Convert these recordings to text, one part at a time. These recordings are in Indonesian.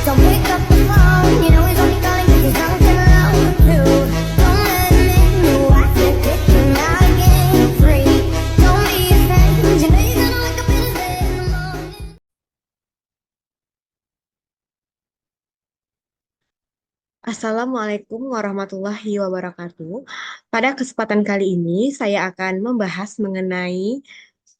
Don't pick up the phone, you know he's only calling 'cause he's drunk and alone too. Don't let him in, you watch it, kick him out again free. Don't be afraid, you know you're gonna wake up in his bed in the morning. Assalamualaikum warahmatullahi wabarakatuh. Pada kesempatan kali ini, saya akan membahas mengenai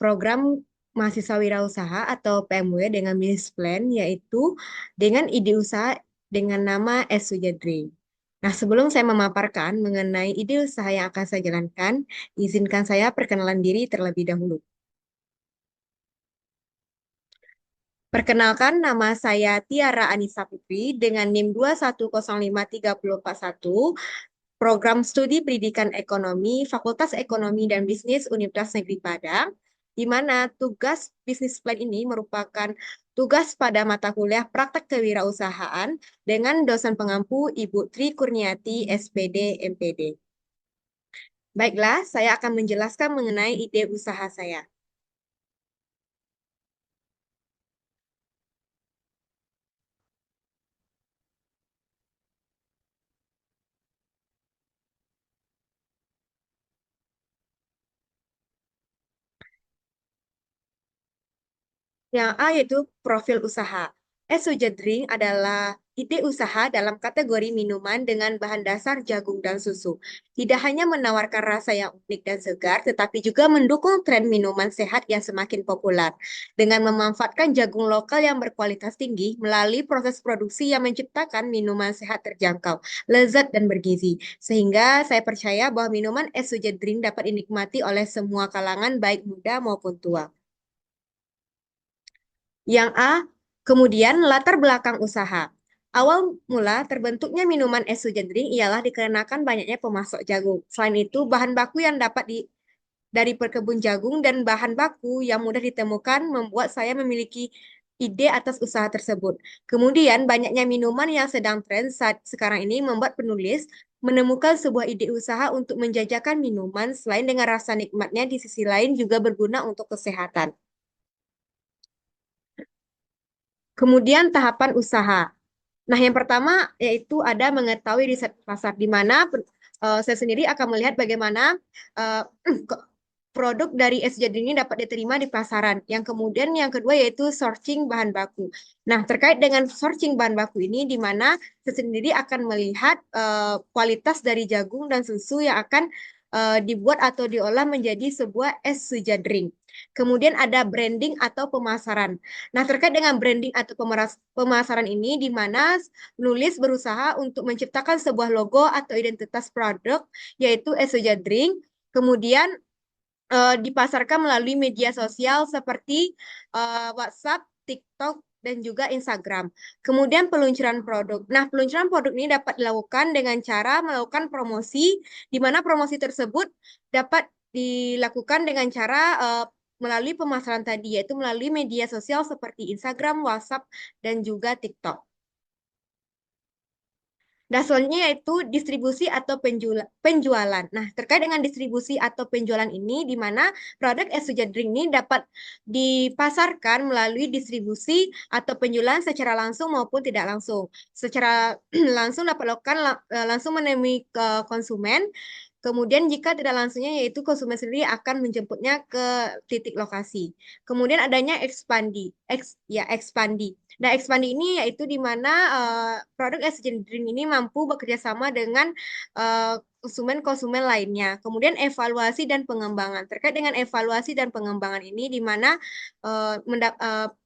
program mahasiswa wirausaha atau PMW dengan business plan, yaitu dengan ide usaha dengan nama Esujadri. Nah, sebelum saya memaparkan mengenai ide usaha yang akan saya jalankan, izinkan saya perkenalan diri terlebih dahulu. Perkenalkan, nama saya Tiara Anissa Putri dengan NIM 2105341. Program Studi Pendidikan Ekonomi, Fakultas Ekonomi dan Bisnis Universitas Negeri Padang, di mana tugas bisnis plan ini merupakan tugas pada mata kuliah Praktek Kewirausahaan dengan dosen pengampu Ibu Tri Kurniati, SPD, MPD. Baiklah, saya akan menjelaskan mengenai ide usaha saya. Yang A yaitu profil usaha. Esuja Drink adalah ide usaha dalam kategori minuman dengan bahan dasar jagung dan susu. Tidak hanya menawarkan rasa yang unik dan segar, tetapi juga mendukung tren minuman sehat yang semakin populer. Dengan memanfaatkan jagung lokal yang berkualitas tinggi melalui proses produksi yang menciptakan minuman sehat terjangkau, lezat dan bergizi. Sehingga saya percaya bahwa minuman Esuja Drink dapat dinikmati oleh semua kalangan baik muda maupun tua. Yang A, kemudian latar belakang usaha. Awal mula terbentuknya minuman es hujan drink ialah dikarenakan banyaknya pemasok jagung. Selain itu, bahan baku yang dapat dari perkebun jagung dan bahan baku yang mudah ditemukan membuat saya memiliki ide atas usaha tersebut. Kemudian, banyaknya minuman yang sedang tren saat sekarang ini membuat penulis menemukan sebuah ide usaha untuk menjajakan minuman selain dengan rasa nikmatnya di sisi lain juga berguna untuk kesehatan. Kemudian tahapan usaha. Nah, yang pertama yaitu ada mengetahui riset pasar, di mana saya sendiri akan melihat bagaimana eh, produk dari es jadi ini dapat diterima di pasaran. Yang kemudian yang kedua yaitu sourcing bahan baku. Nah, terkait dengan sourcing bahan baku ini, di mana saya sendiri akan melihat kualitas dari jagung dan susu yang akan dibuat atau diolah menjadi sebuah es suja drink. Kemudian ada branding atau pemasaran. Nah, terkait dengan branding atau pemasaran ini, di mana penulis berusaha untuk menciptakan sebuah logo atau identitas produk, yaitu Esoja Drink, kemudian dipasarkan melalui media sosial seperti WhatsApp, TikTok, dan juga Instagram. Kemudian peluncuran produk. Nah, peluncuran produk ini dapat dilakukan dengan cara melakukan promosi, di mana promosi tersebut dapat dilakukan dengan cara melalui pemasaran tadi, yaitu melalui media sosial seperti Instagram, WhatsApp, dan juga TikTok. Nah, selanjutnya yaitu distribusi atau penjualan. Nah, terkait dengan distribusi atau penjualan ini, di mana produk es Suja Drink ini dapat dipasarkan melalui distribusi atau penjualan secara langsung maupun tidak langsung. Secara langsung dapat dilakukan langsung menemui ke konsumen. Kemudian jika tidak langsungnya yaitu konsumen sendiri akan menjemputnya ke titik lokasi. Kemudian adanya ekspandi. Nah, ekspandi ini yaitu di mana produk Oxygen Drink ini mampu bekerja sama dengan konsumen-konsumen lainnya. Kemudian evaluasi dan pengembangan. Terkait dengan evaluasi dan pengembangan ini di mana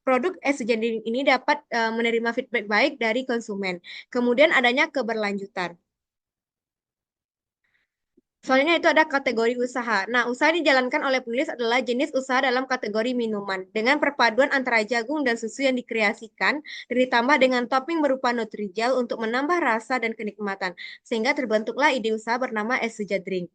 produk Oxygen Drink ini dapat menerima feedback baik dari konsumen. Kemudian adanya keberlanjutan. Soalnya itu ada kategori usaha. Nah, usaha dijalankan oleh penulis adalah jenis usaha dalam kategori minuman dengan perpaduan antara jagung dan susu yang dikreasikan dan ditambah dengan topping berupa Nutrijel untuk menambah rasa dan kenikmatan. Sehingga terbentuklah ide usaha bernama Es Suja Drink.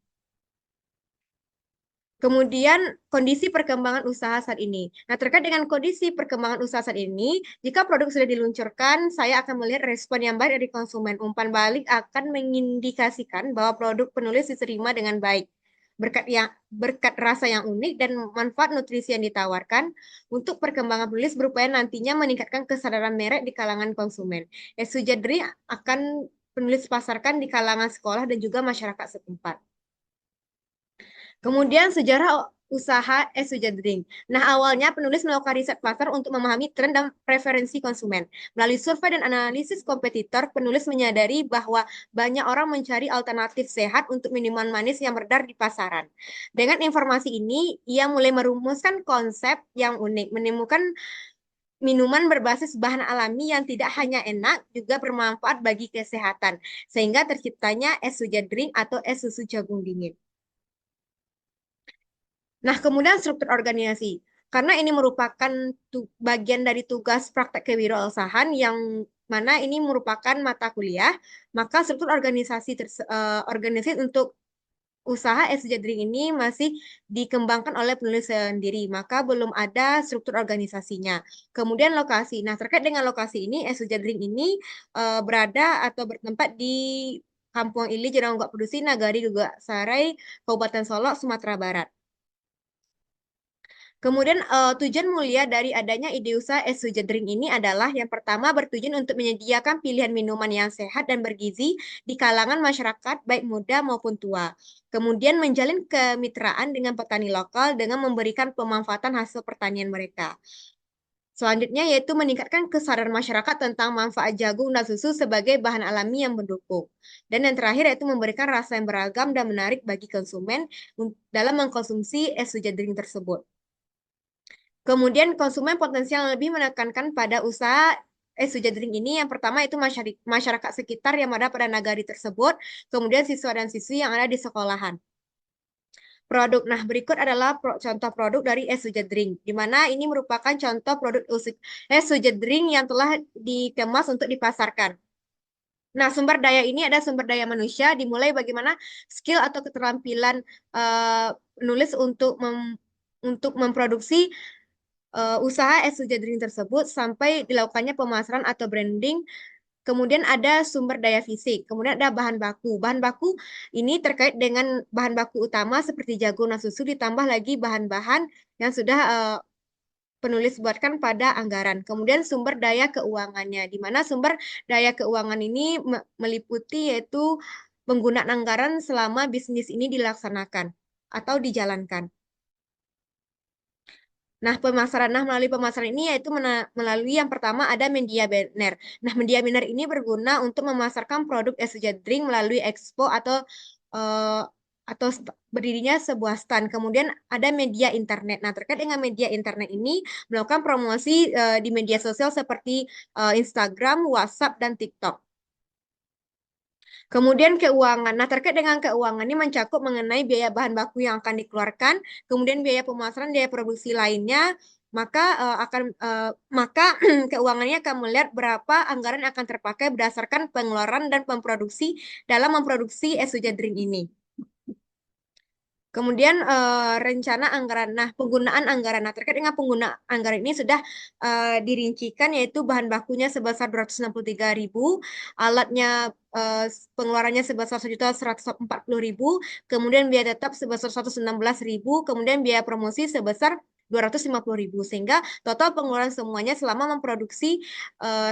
Kemudian kondisi perkembangan usaha saat ini. Nah, terkait dengan kondisi perkembangan usaha saat ini, jika produk sudah diluncurkan, saya akan melihat respon yang baik dari konsumen. Umpan balik akan mengindikasikan bahwa produk penulis diterima dengan baik. berkat rasa yang unik dan manfaat nutrisi yang ditawarkan untuk perkembangan penulis berupaya nantinya meningkatkan kesadaran merek di kalangan konsumen. Sujadri akan penulis pasarkan di kalangan sekolah dan juga masyarakat setempat. Kemudian sejarah usaha Sujadring. Nah, awalnya penulis melakukan riset pasar untuk memahami tren dan preferensi konsumen. Melalui survei dan analisis kompetitor, penulis menyadari bahwa banyak orang mencari alternatif sehat untuk minuman manis yang beredar di pasaran. Dengan informasi ini, ia mulai merumuskan konsep yang unik, menemukan minuman berbasis bahan alami yang tidak hanya enak, juga bermanfaat bagi kesehatan, sehingga terciptanya es Sujadring atau es susu jagung dingin. Nah, kemudian struktur organisasi. Karena ini merupakan bagian dari tugas praktek kewirausahaan yang mana ini merupakan mata kuliah, maka struktur organisasi untuk usaha es Jadring ini masih dikembangkan oleh penulis sendiri, maka belum ada struktur organisasinya. Kemudian lokasi. Nah, terkait dengan lokasi ini, es Jadring ini berada atau bertempat di Kampung Ili, Jeronggok Pedusi, Nagari Gugak Sarai, Kabupaten Solok, Sumatera Barat. Kemudian tujuan mulia dari adanya ide usaha es Sujadring ini adalah yang pertama bertujuan untuk menyediakan pilihan minuman yang sehat dan bergizi di kalangan masyarakat baik muda maupun tua. Kemudian menjalin kemitraan dengan petani lokal dengan memberikan pemanfaatan hasil pertanian mereka. Selanjutnya yaitu meningkatkan kesadaran masyarakat tentang manfaat jagung dan susu sebagai bahan alami yang mendukung. Dan yang terakhir yaitu memberikan rasa yang beragam dan menarik bagi konsumen dalam mengkonsumsi es Sujadring tersebut. Kemudian konsumen potensial lebih menekankan pada usaha Sujadring ini. Yang pertama itu masyarakat sekitar yang ada pada nagari tersebut, kemudian siswa dan siswi yang ada di sekolahan. Produk. Nah, berikut adalah contoh produk dari Sujadring, di mana ini merupakan contoh produk Sujadring yang telah dikemas untuk dipasarkan. Nah, sumber daya ini ada sumber daya manusia, dimulai bagaimana skill atau keterampilan penulis untuk memproduksi usaha es Sujadring tersebut sampai dilakukannya pemasaran atau branding. Kemudian ada sumber daya fisik, kemudian ada bahan baku. Bahan baku ini terkait dengan bahan baku utama seperti jagung dan susu, ditambah lagi bahan-bahan yang sudah penulis buatkan pada anggaran. Kemudian sumber daya keuangannya, di mana sumber daya keuangan ini meliputi yaitu penggunaan anggaran selama bisnis ini dilaksanakan atau dijalankan. Nah, melalui pemasaran ini yaitu melalui yang pertama ada media banner. Nah, media banner ini berguna untuk memasarkan produk es Sujadring melalui expo eh, atau berdirinya sebuah stand. Kemudian ada media internet. Nah, terkait dengan media internet ini melakukan promosi di media sosial seperti Instagram, WhatsApp, dan TikTok. Kemudian keuangan. Nah, terkait dengan keuangan ini mencakup mengenai biaya bahan baku yang akan dikeluarkan, kemudian biaya pemasaran, biaya produksi lainnya, maka keuangannya akan melihat berapa anggaran yang akan terpakai berdasarkan pengeluaran dan pemproduksi dalam memproduksi es Sujadring ini. Kemudian rencana anggaran. Nah, penggunaan anggaran. Nah, terkait dengan penggunaan anggaran ini sudah dirincikan yaitu bahan bakunya sebesar 263.000, alatnya pengeluarannya sebesar 1.140.000, kemudian biaya tetap sebesar 116.000, kemudian biaya promosi sebesar 250.000, sehingga total pengeluaran semuanya selama memproduksi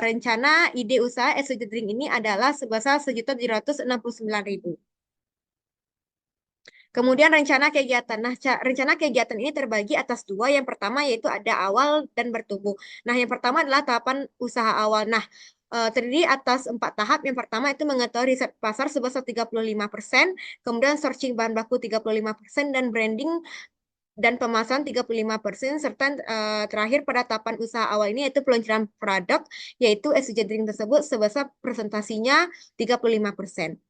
rencana ide usaha es Sujadring ini adalah sebesar 1.769.000. Kemudian rencana kegiatan. Nah, rencana kegiatan ini terbagi atas dua. Yang pertama yaitu ada awal dan bertumbuh. Nah, yang pertama adalah tahapan usaha awal. Nah, terdiri atas 4 tahap. Yang pertama itu mengetahui riset pasar sebesar 35%, kemudian searching bahan baku 35%, dan branding dan pemasaran 35%, serta terakhir pada tahapan usaha awal ini yaitu peluncuran produk, yaitu es Sujadring tersebut sebesar presentasinya 35%.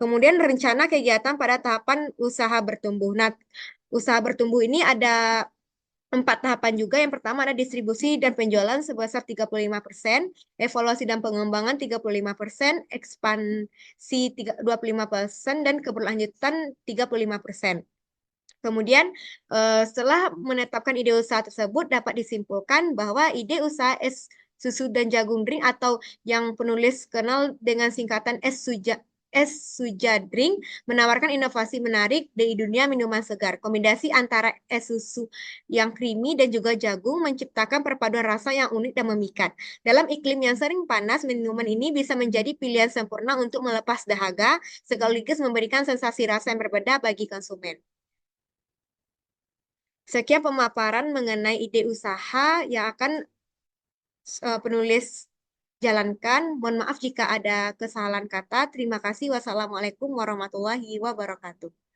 Kemudian rencana kegiatan pada tahapan usaha bertumbuh. Nah, usaha bertumbuh ini ada 4 tahapan juga. Yang pertama ada distribusi dan penjualan sebesar 35%, evaluasi dan pengembangan 35%, ekspansi 25%, dan keberlanjutan 35%. Kemudian setelah menetapkan ide usaha tersebut dapat disimpulkan bahwa ide usaha es susu dan jagung drink atau yang penulis kenal dengan singkatan Es Suja Drink menawarkan inovasi menarik di dunia minuman segar. Kombinasi antara es susu yang creamy dan juga jagung menciptakan perpaduan rasa yang unik dan memikat. Dalam iklim yang sering panas, minuman ini bisa menjadi pilihan sempurna untuk melepas dahaga, sekaligus memberikan sensasi rasa yang berbeda bagi konsumen. Sekian pemaparan mengenai ide usaha yang akan penulis jalankan. Mohon maaf jika ada kesalahan kata. Terima kasih. Wassalamualaikum warahmatullahi wabarakatuh.